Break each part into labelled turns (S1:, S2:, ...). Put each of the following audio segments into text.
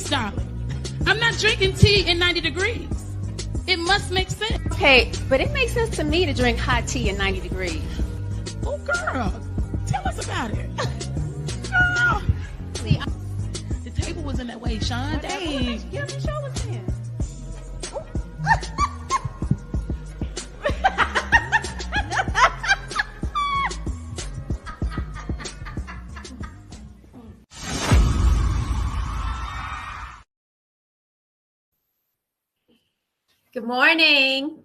S1: degrees, darling. I'm not drinking tea in 90 degrees. It must make sense.
S2: Okay, but it makes sense to me to drink hot tea in 90 degrees.
S1: Oh, girl, tell us about it. Girl.
S2: See,
S1: the table was in that way, Sean. Dang.
S2: Give me show us then. Good morning.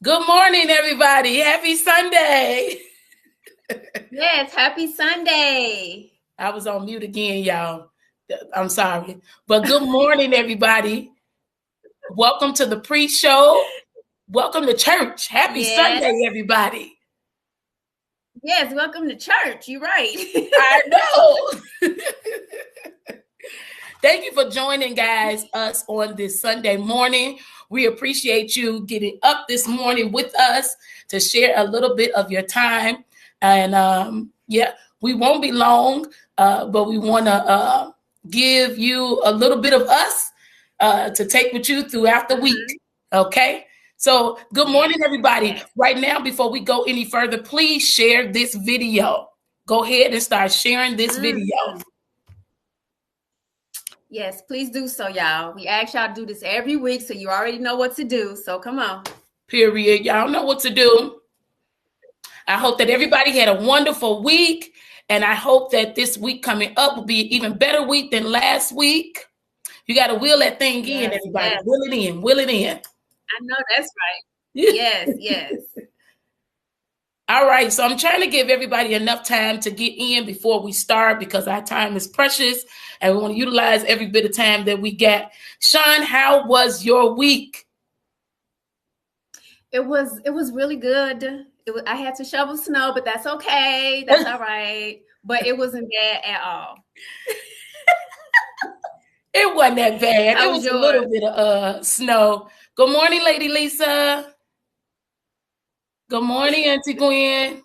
S1: Good morning, everybody. Happy Sunday.
S2: Yes, happy Sunday.
S1: I was on mute again, y'all. I'm sorry. But good morning, everybody. Welcome to the pre-show. Welcome to church. Happy Sunday, everybody.
S2: Yes, welcome to church. You're right.
S1: I know. Thank you for joining, guys, us on this Sunday morning. We appreciate you getting up this morning with us to share a little bit of your time. And we won't be long, but we want to give you a little bit of us to take with you throughout the week. Okay? So good morning, everybody. Right now, before we go any further, please share this video. Go ahead and start sharing this video.
S2: Yes, please do so, y'all. We ask y'all to do this every week, so you already know what to do. So come on.
S1: Period. Y'all know what to do. I hope that everybody had a wonderful week, and I hope that this week coming up will be an even better week than last week. You got to wheel that thing in, everybody. Yes. Wheel it in.
S2: I know that's right. Yes.
S1: All right, so I'm trying to give everybody enough time to get in before we start because our time is precious and we want to utilize every bit of time that we got. Sean, how was your week?
S2: It was really good. I had to shovel snow, but that's okay. That's all right. But it wasn't bad at all.
S1: It wasn't that bad. It was a little bit of snow. Good morning, Lady Lisa. Good morning, Auntie Gwen.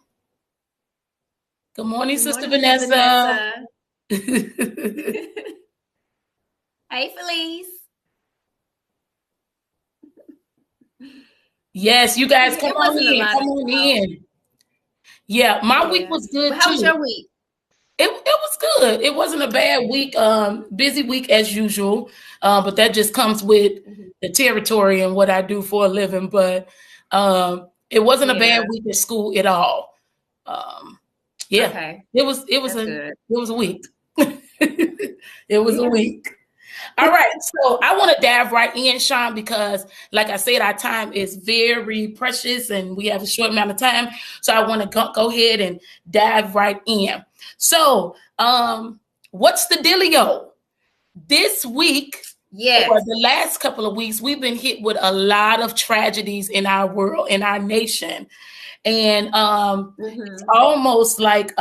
S1: Good morning, Sister Vanessa.
S2: Hey, Felice.
S1: Yes, you guys come on in. Yeah, my week was good too.
S2: How was your week?
S1: It was good. It wasn't a bad week. Busy week as usual. But that just comes with the territory and what I do for a living. But it wasn't a bad week at school at all.
S2: Okay.
S1: It was a week. It was a week. All right, so I want to dive right in, Sean, because like I said, our time is very precious and we have a short amount of time. So I want to go ahead and dive right in. So what's the Dilly'O? This week, or the last couple of weeks, we've been hit with a lot of tragedies in our world, in our nation. And it's almost like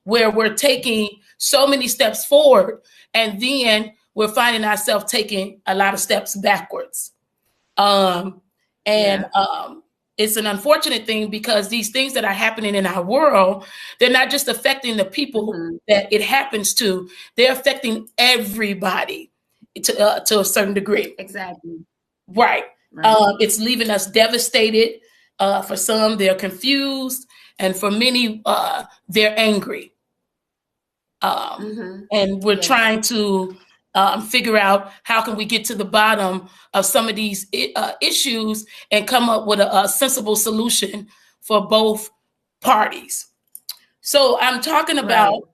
S1: where we're taking so many steps forward and then we're finding ourselves taking a lot of steps backwards. It's an unfortunate thing because these things that are happening in our world, they're not just affecting the people that it happens to, they're affecting everybody to a certain degree.
S2: Exactly.
S1: Right. It's leaving us devastated. For some, they're confused. And for many, they're angry. And we're trying to figure out how can we get to the bottom of some of these issues and come up with a sensible solution for both parties. So I'm talking about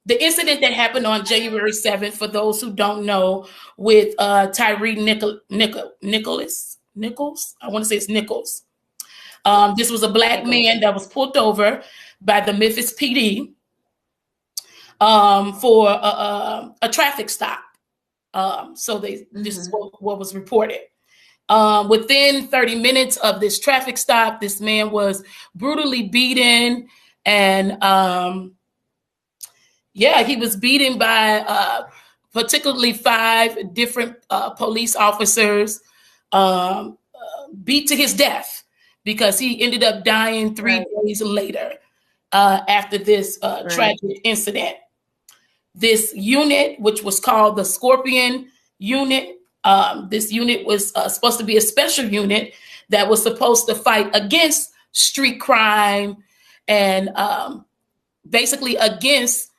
S1: the incident that happened on January 7th, for those who don't know, with Tyree Nichols. I want to say it's Nichols. This was a black man that was pulled over by the Memphis PD for a traffic stop. This is what was reported. Within 30 minutes of this traffic stop, this man was brutally beaten, and he was beaten by particularly 5 different police officers, beat to his death because he ended up dying 3 days later. after this tragic incident. This unit, which was called the Scorpion Unit, this unit was supposed to be a special unit that was supposed to fight against street crime and basically against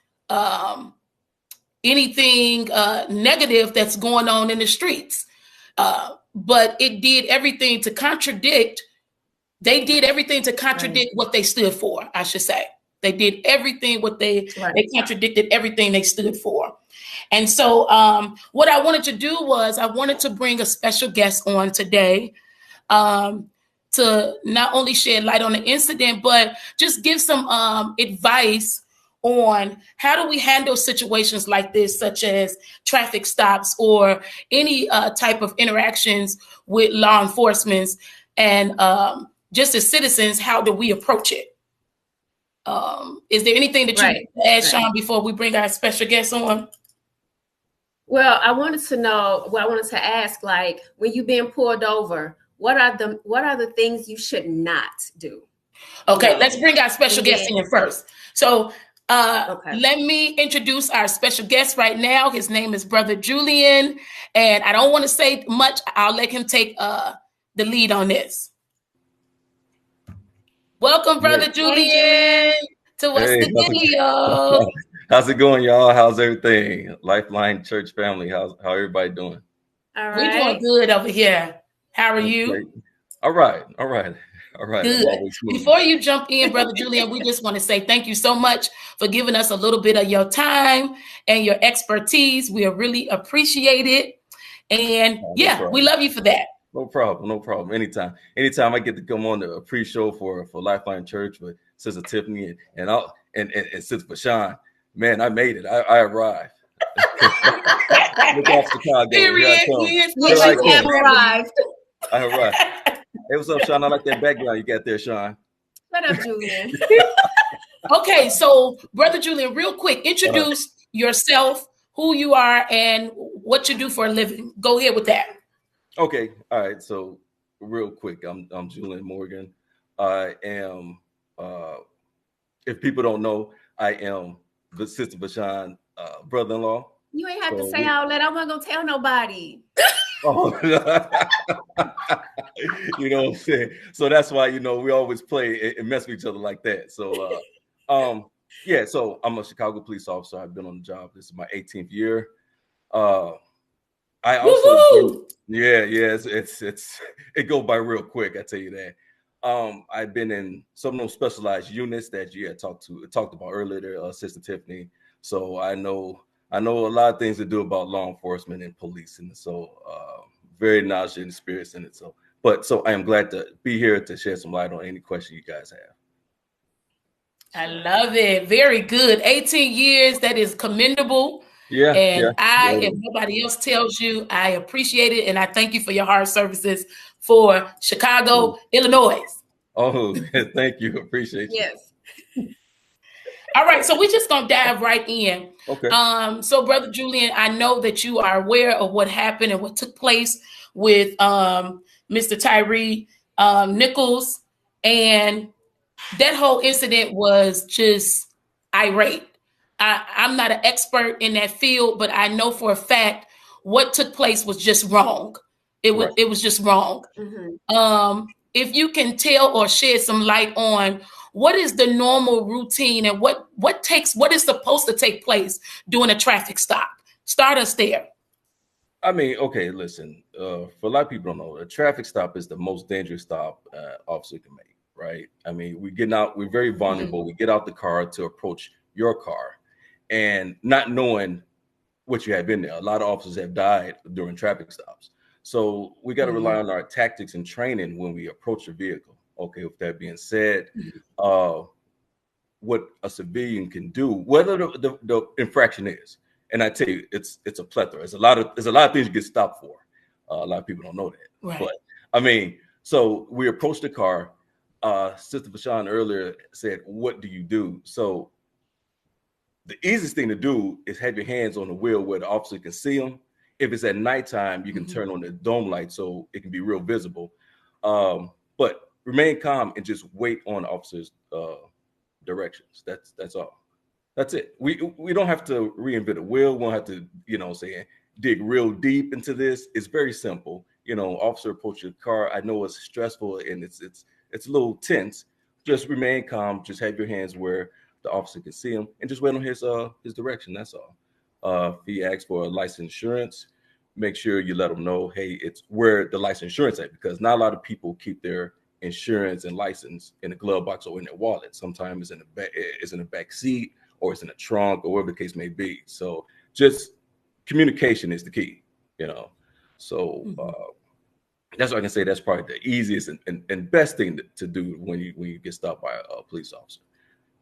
S1: anything negative that's going on in the streets. But it did everything to contradict. They did everything to contradict what they stood for, I should say. They did everything they contradicted everything they stood for. And so what I wanted to do was I wanted to bring a special guest on today to not only shed light on the incident, but just give some advice on how do we handle situations like this, such as traffic stops or any type of interactions with law enforcement, and just as citizens, how do we approach it? Is there anything that you want to add, Sean, before we bring our special guest on?
S2: Well, I wanted to ask, like, when you've been pulled over, what are the things you should not do?
S1: Okay, let's bring our special guest in first. So let me introduce our special guest right now. His name is Brother Julian, and I don't want to say much. I'll let him take the lead on this. Welcome, Brother Julian, to What's the Dilly'O.
S3: How's it going, y'all? How's everything? Lifeline Church family, how everybody doing?
S2: All right.
S1: We're doing good over here. How are you?
S3: Great. All right.
S1: Good. Before you jump in, Brother Julian, we just want to say thank you so much for giving us a little bit of your time and your expertise. We really appreciate it. And we love you for that.
S3: No problem. Anytime I get to come on the pre-show for Lifeline Church with Sister Tiffany and Sister Bashan, man, I made it. I arrived. Look off Chicago.
S2: You arrived.
S3: I arrived. Hey, what's up, Sean? I like that background you got there, Sean.
S2: What up, Julian?
S1: Okay, so Brother Julian, real quick, introduce yourself, who you are, and what you do for a living. Go ahead with that.
S3: Okay, all right. So real quick, I'm Julian Morgan. I am, if people don't know, I am the Sister Bashan brother-in-law.
S2: You ain't have to say all that. I wasn't gonna tell nobody.
S3: Oh, you know what I'm saying? So that's why, we always play and mess with each other like that. So so I'm a Chicago police officer. I've been on the job. This is my 18th year. I also it goes by real quick, I tell you that. I've been in some of those specialized units that you had talked about earlier there, Sister Tiffany. So I know a lot of things to do about law enforcement and police, and so very knowledgeable and experienced in it. So I am glad to be here to shed some light on any question you guys have.
S1: I love it. Very good. 18 years, that is commendable. If nobody else tells you, I appreciate it, and I thank you for your hard services for Chicago, Illinois.
S3: Oh, thank you. Appreciate you.
S2: Yes.
S1: All right, so we're just gonna dive right in.
S3: Okay.
S1: So Brother Julian, I know that you are aware of what happened and what took place with Mr. Tyree Nichols, and that whole incident was just irate. I'm not an expert in that field, but I know for a fact what took place was just wrong. It was just wrong. Mm-hmm. If you can tell or shed some light on what is the normal routine and what is supposed to take place during a traffic stop. Start us there.
S3: I mean, okay, listen, for a lot of people don't know, a traffic stop is the most dangerous stop officer can make, right? I mean, we're very vulnerable. Mm-hmm. We get out the car to approach your car and not knowing what you have in there. A lot of officers have died during traffic stops. So we got to rely on our tactics and training when we approach a vehicle. Okay, with that being said, what a civilian can do, whether the infraction is, and I tell you, it's a plethora. There's a lot of things you get stopped for. A lot of people don't know that.
S1: Right.
S3: But I mean, so we approached the car. Sister Bashan earlier said, "What do you do?" So the easiest thing to do is have your hands on the wheel where the officer can see them. If it's at nighttime, you can turn on the dome light so it can be real visible. But remain calm and just wait on the officer's directions. That's all. That's it. We don't have to reinvent the wheel. We don't have to, dig real deep into this. It's very simple. Officer approach your car. I know it's stressful and it's a little tense. Just remain calm. Just have your hands where the officer can see him, and just wait on his direction. That's all. If he asks for a license insurance, make sure you let them know, hey, it's where the license insurance at, because not a lot of people keep their insurance and license in a glove box or in their wallet. Sometimes it's in the back seat, or it's in a trunk, or whatever the case may be. So just communication is the key, So that's what I can say. That's probably the easiest and best thing to do when you get stopped by a police officer.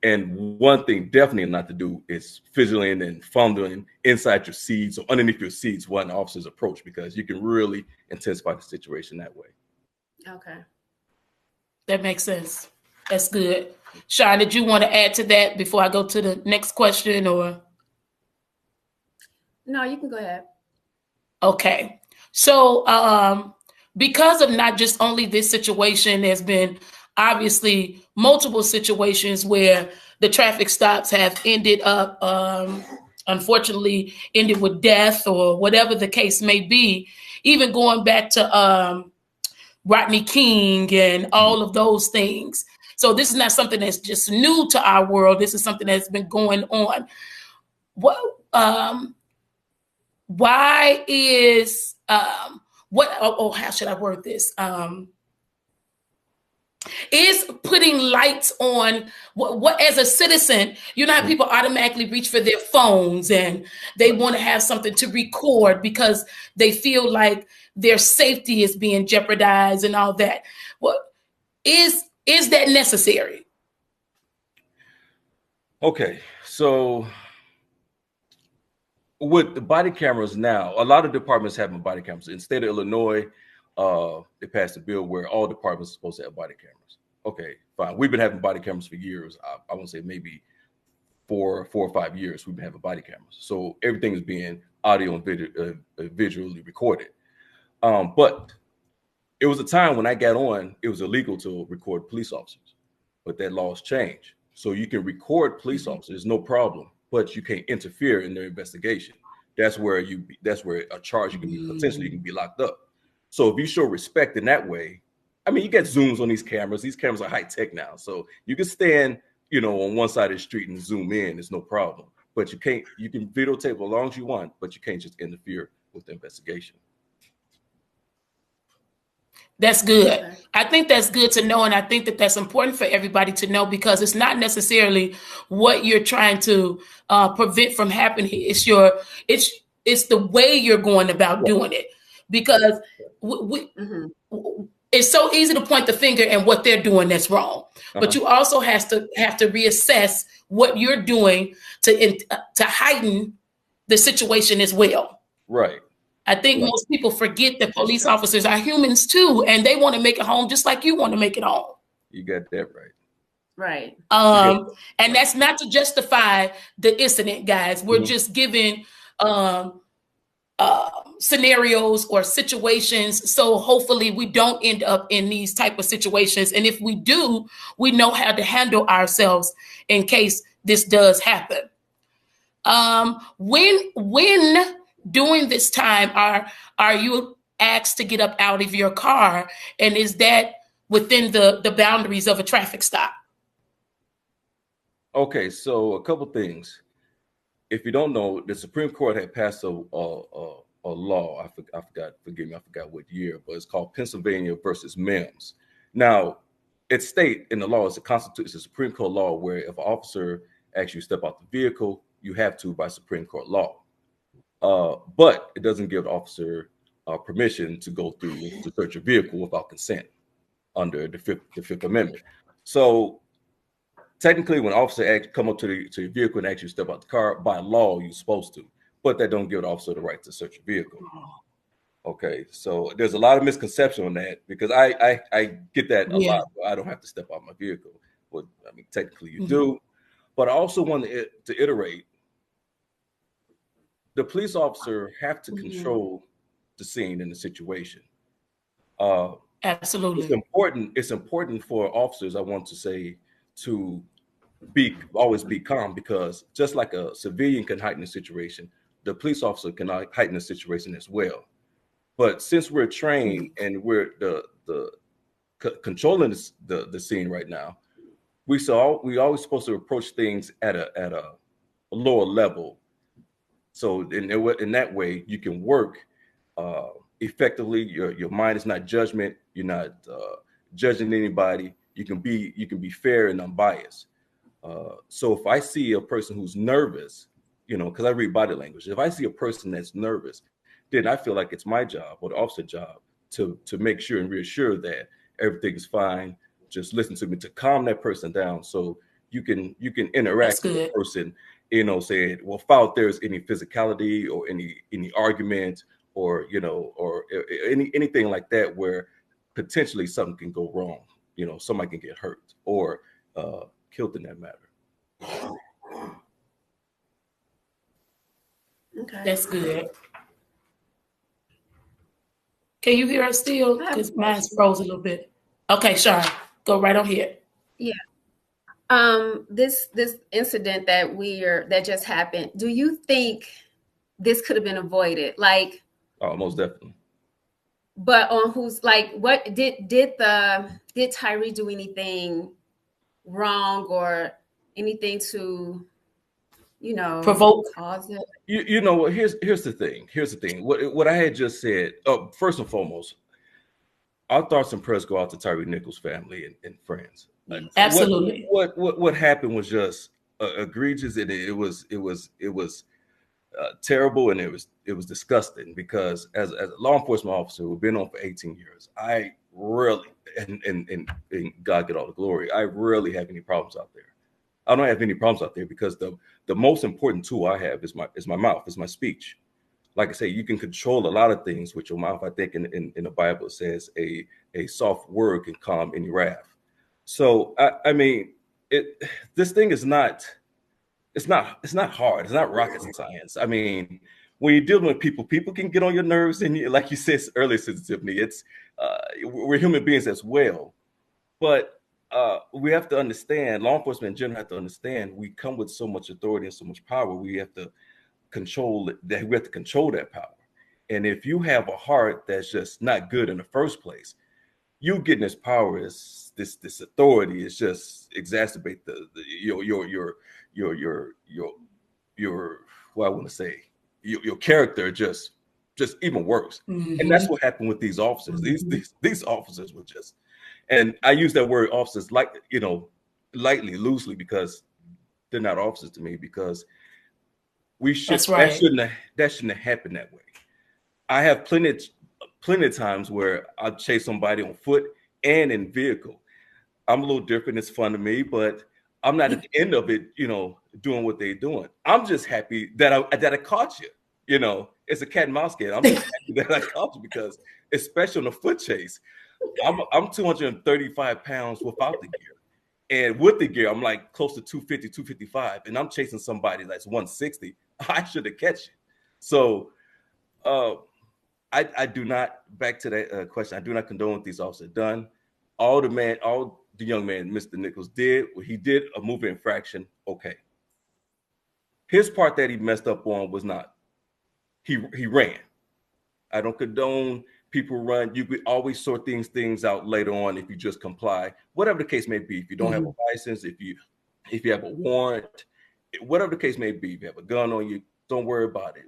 S3: And one thing definitely not to do is fiddling and fumbling inside your seats or underneath your seats when officers approach, because you can really intensify the situation that way.
S2: Okay.
S1: That makes sense. That's good. Sean, did you want to add to that before I go to the next question, or?
S2: No, you can go ahead.
S1: Okay. So because of not just only this situation, there's been obviously multiple situations where the traffic stops have ended up, unfortunately, ended with death or whatever the case may be, even going back to Rodney King and all of those things. So this is not something that's just new to our world. This is something that's been going on. Why is how should I word this? Is putting lights on what as a citizen, how people automatically reach for their phones and they want to have something to record because they feel like their safety is being jeopardized and all that. What is that necessary?
S3: Okay, so with the body cameras now, a lot of departments have body cameras. In the state of Illinois, they passed a bill where all departments are supposed to have body cameras. Okay, fine. We've been having body cameras for years. I want to say maybe four or 5 years we've been having body cameras. So everything is being audio and visually recorded. But it was a time when I got on, it was illegal to record police officers, but that law's changed. So you can record police officers, no problem, but you can't interfere in their investigation. That's where a charge you can be locked up. So if you show respect in that way, I mean, you get zooms on these cameras. These cameras are high tech now, so you can stand, on one side of the street and zoom in. It's no problem. But you can't. You can videotape as long as you want, but you can't just interfere with the investigation.
S1: That's good. Okay. I think that's good to know, and I think that that's important for everybody to know, because it's not necessarily what you're trying to prevent from happening. It's the way you're going about doing it, because it's so easy to point the finger and what they're doing that's wrong. But you also have to reassess what you're doing to heighten the situation as well.
S3: Right.
S1: I think most people forget that police officers are humans too, and they want to make it home just like you want to make it home.
S3: You got that right.
S2: Right.
S1: And that's not to justify the incident, guys. We're just giving scenarios or situations, so hopefully we don't end up in these type of situations. And if we do, we know how to handle ourselves in case this does happen. When during this time, are you asked to get up out of your car, and is that within the boundaries of a traffic stop?
S3: Okay, so a couple things. If you don't know, the Supreme Court had passed a law. I forgot. Forgive me. I forgot what year, but it's called Pennsylvania versus Mims. Now, it states in the law, it's a Supreme Court law where if an officer asks you to step out the vehicle, you have to by Supreme Court law. But it doesn't give the officer permission to go through to search a vehicle without consent under the Fifth Amendment. So technically, when an officer come up to your vehicle and asks you to step out the car, by law you're supposed to, but that don't give the officer the right to search your vehicle. Okay, so there's a lot of misconception on that, because I get that a lot. I don't have to step out my vehicle. Well, I mean, technically you do, but I also want to iterate. The police officer have to control the scene and the situation.
S1: Absolutely.
S3: It's important for officers, I want to say, to always be calm, because just like a civilian can heighten the situation, the police officer can heighten the situation as well. But since we're trained and we're controlling the scene right now, we always supposed to approach things at a lower level. So in that way, you can work effectively. Your mind is not judgment. You're not judging anybody. You can be fair and unbiased. So if I see a person who's nervous, because I read body language, if I see a person that's nervous, then I feel like it's my job or the officer's job to make sure and reassure that everything is fine. Just listen to me, to calm that person down, so you can interact with the person. Say, well, if there's any physicality or any argument or or anything like that where potentially something can go wrong. Somebody can get hurt or killed in that matter.
S2: Okay,
S1: that's good. Can you hear us still? Because mine's froze a little bit. Okay, Sean, go right on here.
S2: Yeah. This incident that just happened, do you think this could have been avoided? Like,
S3: oh, most definitely.
S2: But on who's like, what did Tyree do anything wrong or anything to,
S1: provoke,
S2: cause it?
S3: Here's the thing. What I had just said. First and foremost, our thoughts and prayers go out to Tyree Nichols' family and friends.
S1: Absolutely.
S3: What happened was just egregious, and it was terrible, and it was disgusting, because as a law enforcement officer who've been on for 18 years, I really and God get all the glory, I rarely have any problems out there. I don't have any problems out there because the most important tool I have is my mouth, is my speech. Like I say, you can control a lot of things with your mouth. I think in the Bible it says a soft word can calm any wrath. So I mean, this thing is not. It's not hard. It's not rocket science. I mean, when you're dealing with people can get on your nerves, and like you said earlier, sensitivity. It's we're human beings as well, but we have to understand. Law enforcement in general have to understand. We come with so much authority and so much power. We have to control that. We have to control that power. And if you have a heart that's just not good in the first place, you getting this power, is this authority is just exacerbate your what I want to say, your character just even worse.
S1: Mm-hmm.
S3: And that's what happened with these officers. These officers were just, and I use that word officers lightly, loosely, because they're not officers to me, because
S1: That's right.
S3: that shouldn't have happened that way. I have plenty of times where I'll chase somebody on foot and in vehicle. I'm a little different. It's fun to me, but I'm not at the end of it, doing what they're doing. I'm just happy that I caught you. It's a cat and mouse game. I'm just happy that I caught you, because especially on a foot chase, I'm 235 pounds without the gear. And with the gear, I'm like close to 250, 255. And I'm chasing somebody that's 160. I should have catch you. So I do not, back to that question, I do not condone what these officers done. All the young man, Mr. Nichols, did, he did a moving infraction. Okay. His part that he messed up on was not, he ran. I don't condone people run. You could always sort things out later on if you just comply, whatever the case may be. If you don't have a license, if you have a warrant, whatever the case may be, if you have a gun on you, don't worry about it.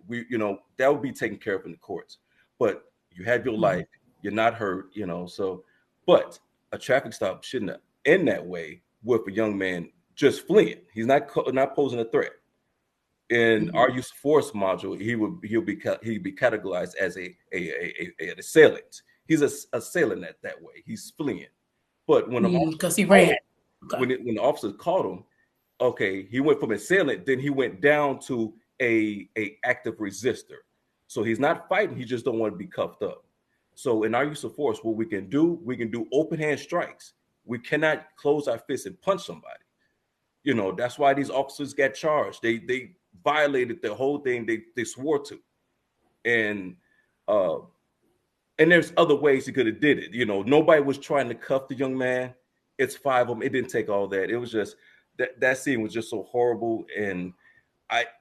S3: That would be taken care of in the courts. But you have your life, you're not hurt, so, but a traffic stop shouldn't end that way with a young man just fleeing. He's not posing a threat. In our use of force module, he'd be categorized as an assailant. He's an assailant that way. He's fleeing. But when
S1: because he ran,
S3: when the officers caught him, okay, he went from assailant, then he went down to a active resistor. So he's not fighting. He just don't want to be cuffed up. So in our use of force, what we can do open hand strikes. We cannot close our fists and punch somebody. That's why these officers got charged. They violated the whole thing they swore to. And there's other ways he could have did it. Nobody was trying to cuff the young man. It's 5 of them. It didn't take all that. It was just that scene was just so horrible, and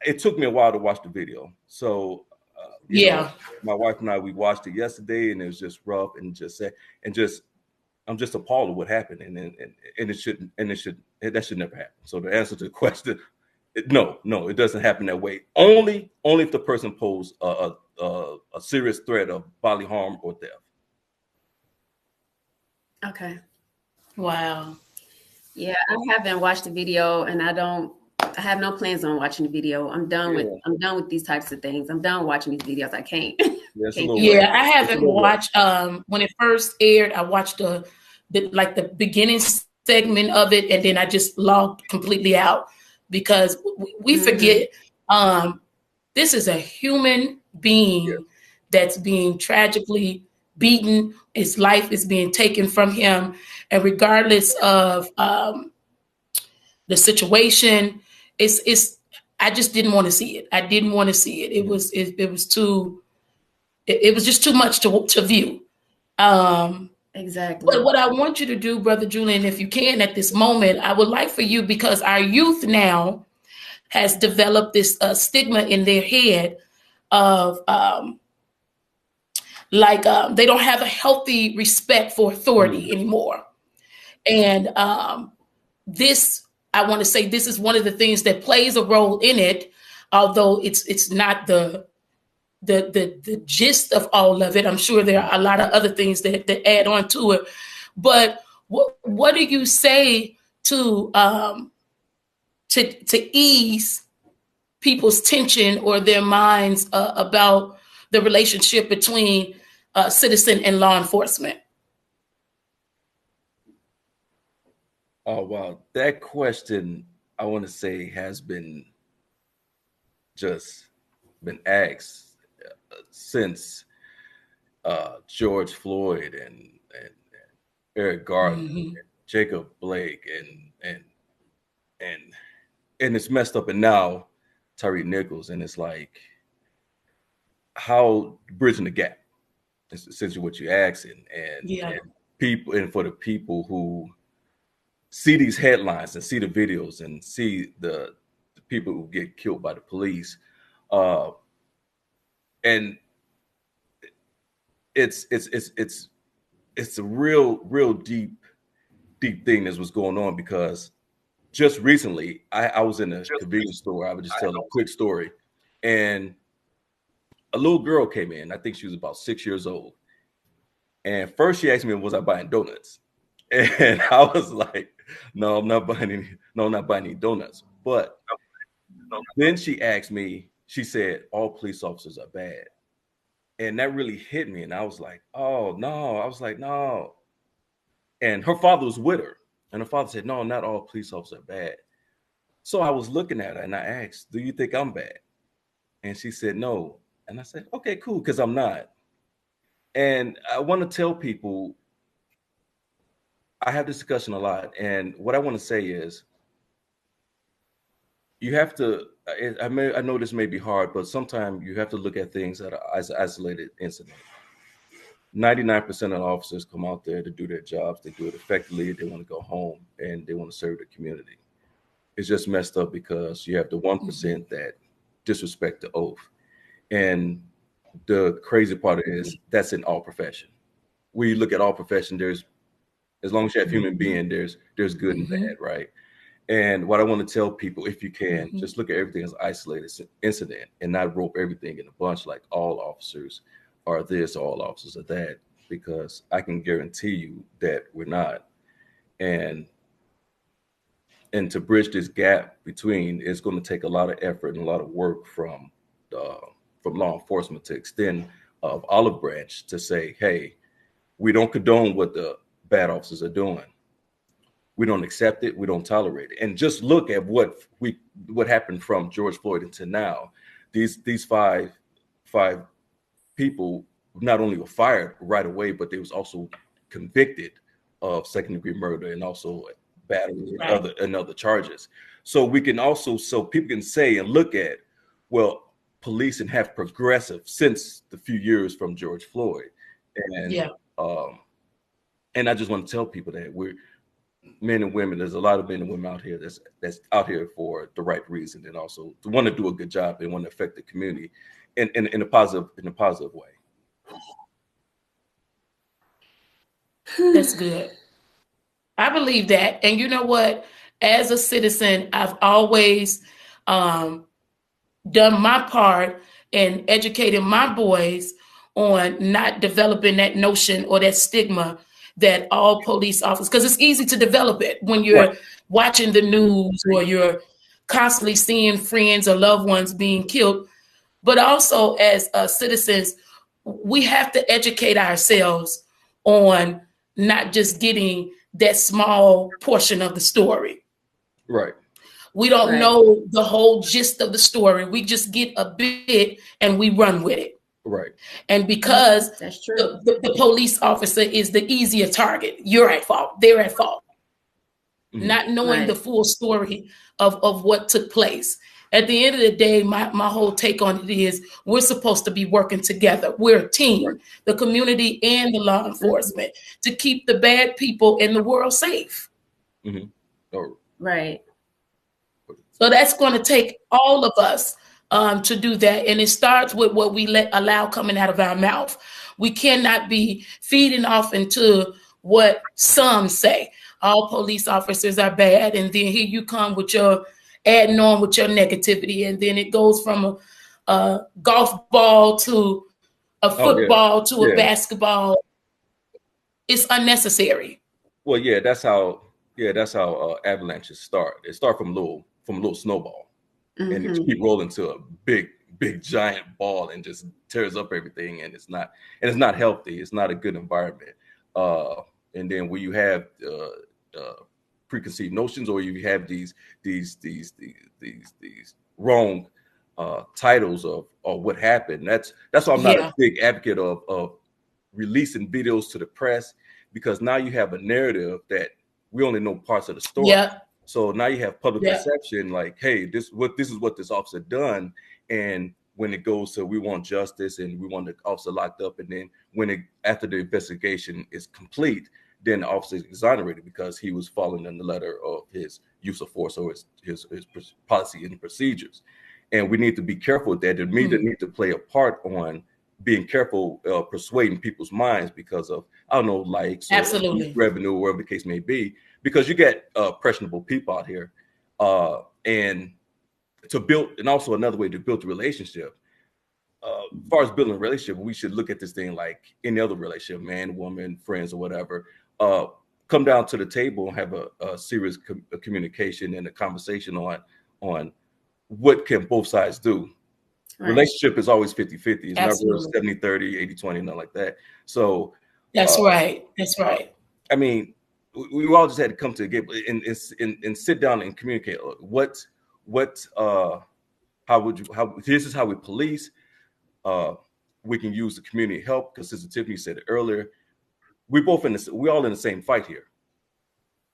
S3: it took me a while to watch the video. So you know, my wife and I, we watched it yesterday, and it was just rough, and I'm just appalled at what happened, and that should never happen. So the answer to the question, no, it doesn't happen that way. Only if the person posed a serious threat of bodily harm or theft.
S2: Okay.
S1: Wow.
S2: Yeah, I haven't watched the video, and I have no plans on watching the video. I'm done with these types of things. I'm done watching these videos. I can't.
S1: I haven't watched when it first aired. I watched the beginning segment of it, and then I just logged completely out because we forget this is a human being that's being tragically beaten. His life is being taken from him, and regardless of the situation, I just didn't want to see it. I didn't want to see it. It was just too much to view.
S2: Exactly.
S1: But what I want you to do, Brother Julian, if you can at this moment, I would like for you, because our youth now has developed this stigma in their head of they don't have a healthy respect for authority anymore. And this, I want to say, this is one of the things that plays a role in it, although it's not the gist of all of it. I'm sure there are a lot of other things that add on to it. But what do you say to ease people's tension or their minds about the relationship between citizen and law enforcement?
S3: Oh, wow. That question, I want to say, has been asked since George Floyd and Eric Garner, and Jacob Blake, and it's messed up. And now Tyreek Nichols, and it's like, how bridging the gap is essentially what you're asking. And people, and for the people who see these headlines and see the videos and see the people who get killed by the police, and it's a real deep thing that's what's going on, because just recently I was in a convenience store. I would just tell a quick story, and a little girl came in. I think she was about 6 years old, and first she asked me, was I buying donuts? And I was like, no, I'm not buying any donuts. But then she asked me, she said, all police officers are bad. And that really hit me. And I was like, oh, no. I was like, no. And her father was with her. And her father said, no, not all police officers are bad. So I was looking at her and I asked, do you think I'm bad? And she said, no. And I said, okay, cool, because I'm not. And I want to tell people, I have this discussion a lot. And what I want to say is, you have to, I know this may be hard, but sometimes you have to look at things as an isolated incident. 99% of the officers come out there to do their jobs. They do it effectively. They want to go home and they want to serve the community. It's just messed up because you have the 1% that disrespect the oath. And the crazy part is that's in all profession. We look at all profession, there's, as long as you have human being, there's good and bad, right? And what I want to tell people, if you can, just look at everything as an isolated incident and not rope everything in a bunch like all officers are this, all officers are that, because I can guarantee you that we're not. And to bridge this gap between, it's going to take a lot of effort and a lot of work from law enforcement to extend of olive branch to say, hey, we don't condone what the bad officers are doing. We don't accept it. We don't tolerate it. And just look at what happened from George Floyd until now. These five people not only were fired right away, but they was also convicted of second-degree murder and also battery and other charges. So we can also, so people can say and look at, well, policing have progressive since the few years from George Floyd. And and I just want to tell people that men and women. There's a lot of men and women out here that's out here for the right reason, and also to want to do a good job and want to affect the community in a positive way.
S1: That's good. I believe that. And you know what? As a citizen, I've always done my part in educating my boys on not developing that notion or that stigma that all police officers, because it's easy to develop it when you're watching the news or you're constantly seeing friends or loved ones being killed. But also as citizens, we have to educate ourselves on not just getting that small portion of the story.
S3: Right.
S1: We don't know the whole gist of the story. We just get a bit and we run with it.
S3: Right.
S1: And because
S2: that's true,
S1: the police officer is the easier target, you're at fault. They're at fault. Mm-hmm. Not knowing the full story of what took place. At the end of the day, my whole take on it is we're supposed to be working together. We're a team, the community and the law enforcement, to keep the bad people in the world safe.
S3: Mm-hmm. Oh.
S2: Right.
S1: So that's going to take all of us to do that. And it starts with what we allow coming out of our mouth. We cannot be feeding off into what some say. All police officers are bad. And then here you come with your adding on with your negativity. And then it goes from a golf ball to a football to a basketball. It's unnecessary.
S3: Well, that's how avalanches start. It starts from a little snowball, and it keep rolling to a big giant ball and just tears up everything. And it's not healthy. It's not a good environment. And then when you have preconceived notions, or you have these wrong titles of what happened. That's why I'm not a big advocate of releasing videos to the press, because now you have a narrative that we only know parts of the story.
S1: Yeah.
S3: So now you have public perception like, hey, this is what this officer done. And when it goes to we want justice and we want the officer locked up, and then after the investigation is complete, then the officer is exonerated because he was following in the letter of his use of force or his policy and procedures. And we need to be careful with that. The media need to play a part on being careful, persuading people's minds because of, I don't know, likes, or revenue, whatever the case may be, because you get impressionable people out here. And also another way to build a relationship. As far as building a relationship, we should look at this thing like any other relationship, man, woman, friends, or whatever. Come down to the table and have a serious communication and a conversation on what can both sides do. Right. Relationship is always 50-50. It's never 70-30, 80-20, nothing like that. So
S1: that's right. That's right.
S3: I mean, we all just had to come together and sit down and communicate. This is how we police. We can use the community help, because Sister Tiffany said it earlier. We all in the same fight here.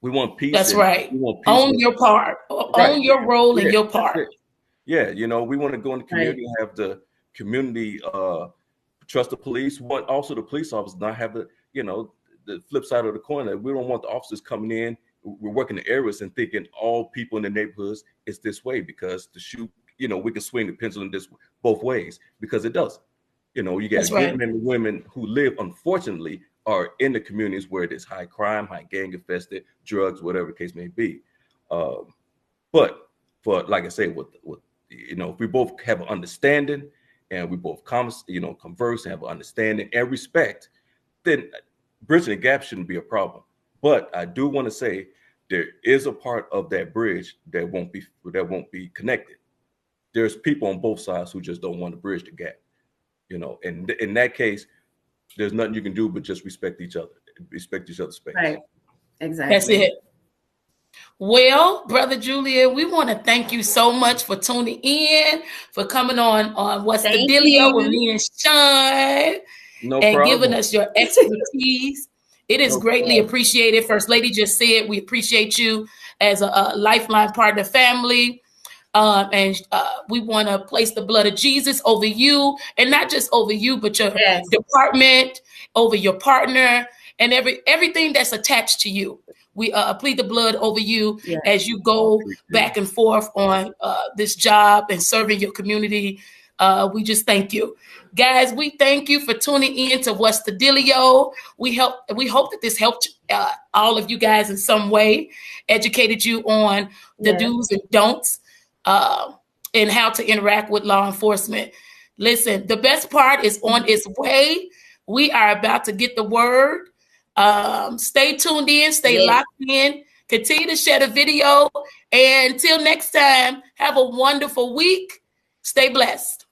S3: We want peace.
S1: That's right. Own your part. Own your role and your part.
S3: Yeah, we want to go in the community and have the community trust the police. We want also the police officers not have the flip side of the coin. That we don't want the officers coming in. We're working the areas and thinking all people in the neighborhoods is this way, because the shoe, we can swing the pendulum this both ways, because it doesn't. You get men and women who live, unfortunately, are in the communities where there's high crime, high gang infested, drugs, whatever the case may be. But for, like I say, with if we both have an understanding and we both converse and have an understanding and respect, then bridging the gap shouldn't be a problem. But I do want to say there is a part of that bridge that won't be connected. There's people on both sides who just don't want to bridge the gap. And in that case, there's nothing you can do but just respect each other's space.
S2: Right. Exactly.
S1: That's it. Well, Brother Julian, we want to thank you so much for tuning in, for coming on What's the Dilly'O with me and Sean, giving us your expertise. It is greatly appreciated. First Lady just said we appreciate you as a lifeline partner family. And we want to place the blood of Jesus over you, and not just over you, but your department, over your partner, and everything that's attached to you. We plead the blood over you as you go back and forth on this job and serving your community. We just thank you. Guys, we thank you for tuning in to What's the Dilly'O. We hope that this helped all of you guys in some way, educated you on the do's and don'ts and how to interact with law enforcement. Listen, the best part is on its way. We are about to get the word. Stay tuned in, stay locked in, continue to share the video. And until next time, have a wonderful week. Stay blessed.